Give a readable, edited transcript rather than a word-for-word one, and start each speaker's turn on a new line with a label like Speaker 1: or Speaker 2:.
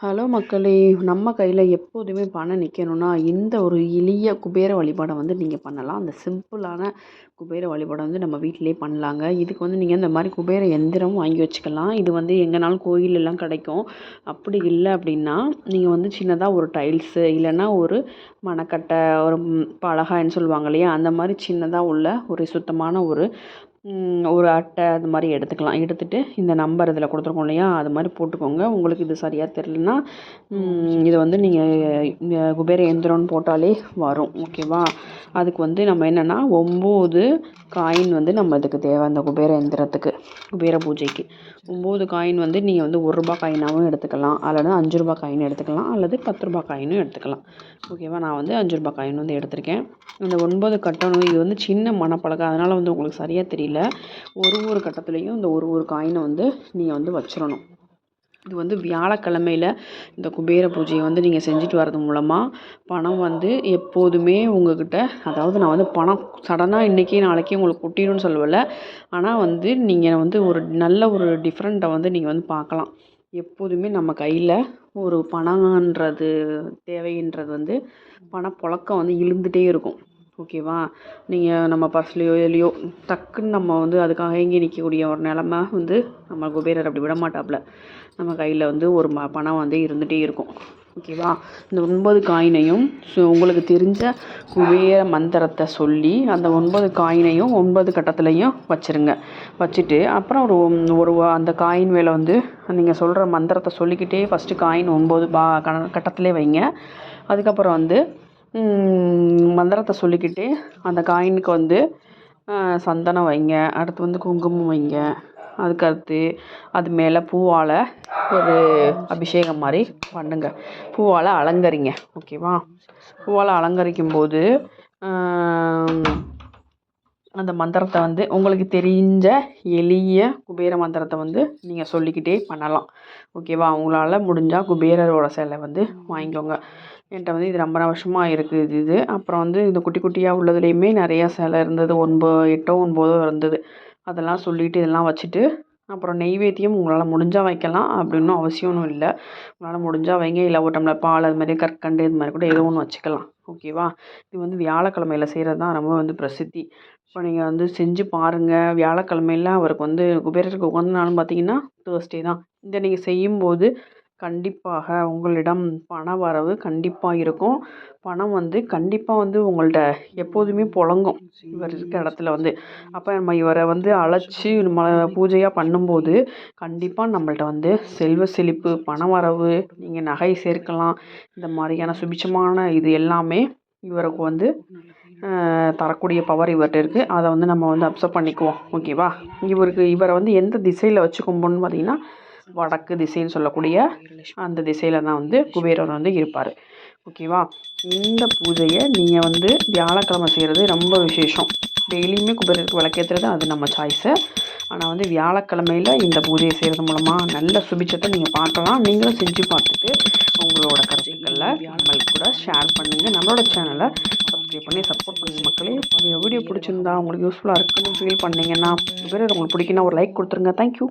Speaker 1: Hello மக்களே! நம்ம கையில எப்போதுமே பணம் நிற்கணும்னா, இந்த ஒரு எளிய குபேர வழிபாட நீங்கள் பண்ணலாம். அந்த சிம்பிளான குபேர வழிபாட நம்ம வீட்டிலேயே பண்ணலாங்க. இதுக்கு நீங்கள் இந்த மாரி குபேர எந்திரம் வாங்கி வச்சுக்கலாம். இது எங்கேனாலும் கோயிலெல்லாம் கிடைக்கும். அப்படி இல்ல அப்படின்னா, நீங்க சின்னதா ஒரு டைல்ஸு இல்லன்னா ஒரு மணக்கட்டை, ஒரு பலகாய்ன்னு சொல்லுவாங்க இல்லையா? அந்த மாரி சின்னதா உள்ள ஒரு சுத்தமான ஒரு அட்டை அது மாரி எடுத்துக்கலாம். எடுத்துட்டு இந்த நம்பர் இதில குடுத்துருக்கோம் இல்லையா? அது மாரி போட்டுக்கோங்க. உங்களுக்கு இது சரியா தெரியலன்னா, இத நீங்க குபேர எந்திரம்னு போட்டாலே வரும். ஓகேவா? அதுக்கு நம்ம என்னன்னா 9 காயின் நம்ம இதுக்கு தேவை. அந்த குபேர எந்திரத்துக்கு, குபேர பூஜைக்கு 9 காயின் நீங்க ரூ. 1 காயினாவும் எடுத்துக்கலாம். அல்லது ரூ. 5 காயின் எடுத்துக்கலாம். அல்லது ரூ. 10 காயினும் எடுத்துக்கலாம். ஓகேவா? நான் ரூ. 5 காயின் எடுத்திருக்கேன். அந்த 9 கட்டணும். இது சின்ன மணப்பலகை. அதனால உங்களுக்கு சரியா தெரியல. ஒரு கட்டத்துலயும் இந்த ஒரு காயின நீங்க வச்சிரணும். இது வியாழக்கிழமையில இந்த குபேர பூஜையை நீங்க செஞ்சுட்டு வர்றது மூலமா பணம் எப்போதுமே உங்ககிட்ட, அதாவது நான் பணம் சடனா இன்னைக்கு நாளைக்கு உங்களுக்கு கொட்டிடும்னு சொல்லல. ஆனா நீங்க ஒரு நல்ல ஒரு டிஃப்ரெண்ட்டை நீங்க பார்க்கலாம். எப்போதுமே நம்ம கையில ஒரு பணம்ன்றது தேவைன்றது பணப்புழக்கம் இருந்துகிட்டே இருக்கும். ஓகேவா? நம்ம பர்ஸ்லையோ எதுலையோ டக்குன்னு நம்ம அதுக்காக ஏங்கி நிற்கக்கூடிய ஒரு நிலமை நம்ம குபேரர் அப்படி விட மாட்டாப்புல. நம்ம கையில் ஒரு பணம் இருந்துகிட்டே இருக்கும். ஓகேவா? இந்த 9 காயினையும் உங்களுக்கு தெரிஞ்ச குபேர மந்திரத்தை சொல்லி அந்த 9 காயினையும் 9 கட்டத்துலையும் வச்சுருங்க. வச்சுட்டு அப்புறம் ஒரு அந்த காயின் மேலே நீங்கள் சொல்கிற மந்திரத்தை சொல்லிக்கிட்டே ஃபஸ்ட்டு காயின் 9 கட்டத்திலே வைங்க. அதுக்கப்புறம் மந்திரத்தை சொல்லிக்கிட்டே அந்த காயினுக்கு சந்தனம் வைங்க. அடுத்து குங்குமம் வைங்க. அதுக்கடுத்து அது மேலே பூவால் ஒரு அபிஷேகம் மாதிரி பண்ணுங்க. பூவால் அலங்கரிங்க. ஓகேவா? பூவால் அலங்கரிக்கும்போது அந்த மந்திரத்தை உங்களுக்கு தெரிஞ்ச எளிய குபேர மந்திரத்தை நீங்கள் சொல்லிக்கிட்டே பண்ணலாம். ஓகேவா? உங்களால் முடிஞ்சால் குபேரரோட சிலை வாங்கிக்கோங்க. என்கிட்ட இது ரொம்ப வருஷமாக இருக்குது இது. அப்புறம் இந்த குட்டி குட்டியாக உள்ளதுலேயுமே நிறையா சிலை இருந்தது. 8ஓ 9ஓ இருந்தது. அதெல்லாம் சொல்லிவிட்டு இதெல்லாம் வச்சுட்டு அப்புறம் நெய்வேத்தியம் உங்களால் முடிஞ்சால் வைக்கலாம். அப்படின்னும் அவசியம்னு இல்லை. உங்களால் முடிஞ்சால் வைங்க. இல்லை ஒரு டம்ளர் பால் அது மாதிரி கற்கண்டு இது மாதிரி கூட ஏதோ ஒன்று வச்சுக்கலாம். ஓகேவா? இது வியாழக்கிழமையில் செய்கிறது தான் ரொம்ப பிரசித்தி. இப்போ நீங்கள் செஞ்சு பாருங்கள். வியாழக்கிழமையில் அவருக்கு குபேரருக்கு உகந்த நாள்னு பார்த்தீங்கன்னா தேர்ஸ்டே தான். இதை நீங்கள் செய்யும்போது கண்டிப்பாக உங்களிடம் பண வரவு கண்டிப்பாக இருக்கும். பணம் கண்டிப்பாக உங்கள்கிட்ட எப்போதுமே புழங்கும். இவர் இருக்க இடத்துல அப்போ நம்ம இவரை அழைச்சி நம்ம பூஜையாக பண்ணும்போது கண்டிப்பாக நம்மள்ட்ட செல்வ செழிப்பு, பண வரவு, நீங்கள் நகை சேர்க்கலாம். இந்த மாதிரியான சுபிட்சமான இது எல்லாமே இவருக்கு தரக்கூடிய பவர் இவர்கிட்ட இருக்குது. அதை நம்ம அப்சர்வ் பண்ணிக்குவோம். ஓகேவா? இவரை எந்த திசையில் வச்சு கும்பிடணும்னு பார்த்தீங்கன்னா வடக்கு திசைன்னு சொல்லக்கூடிய அந்த திசையில் தான் குபேரர் இருப்பார். ஓகேவா? இந்த பூஜையை நீங்கள் வியாழக்கிழமை செய்கிறது ரொம்ப விசேஷம். டெய்லியுமே குபேரருக்கு விளக்கேற்றுறது அது நம்ம சாய்ஸு. ஆனால் வியாழக்கிழமையில் இந்த பூஜையை செய்கிறது மூலமாக நல்ல சுபிட்சத்தை நீங்கள் பார்க்கலாம். நீங்களும் செஞ்சு பார்த்துட்டு உங்களோட கருத்துக்களை நம்மளுக்கு கூட ஷேர் பண்ணுங்கள். நம்மளோட சேனலை சப்ஸ்கிரைப் பண்ணி சப்போர்ட் பண்ணுங்கள் மக்களே. இந்த வீடியோ பிடிச்சிருந்தா உங்களுக்கு யூஸ்ஃபுல்லாக இருக்குன்னு ஃபீல் பண்ணிங்கன்னா குபேரர் உங்களுக்கு பிடிக்குன்னா ஒரு லைக் கொடுத்துருங்க. தேங்க்யூ.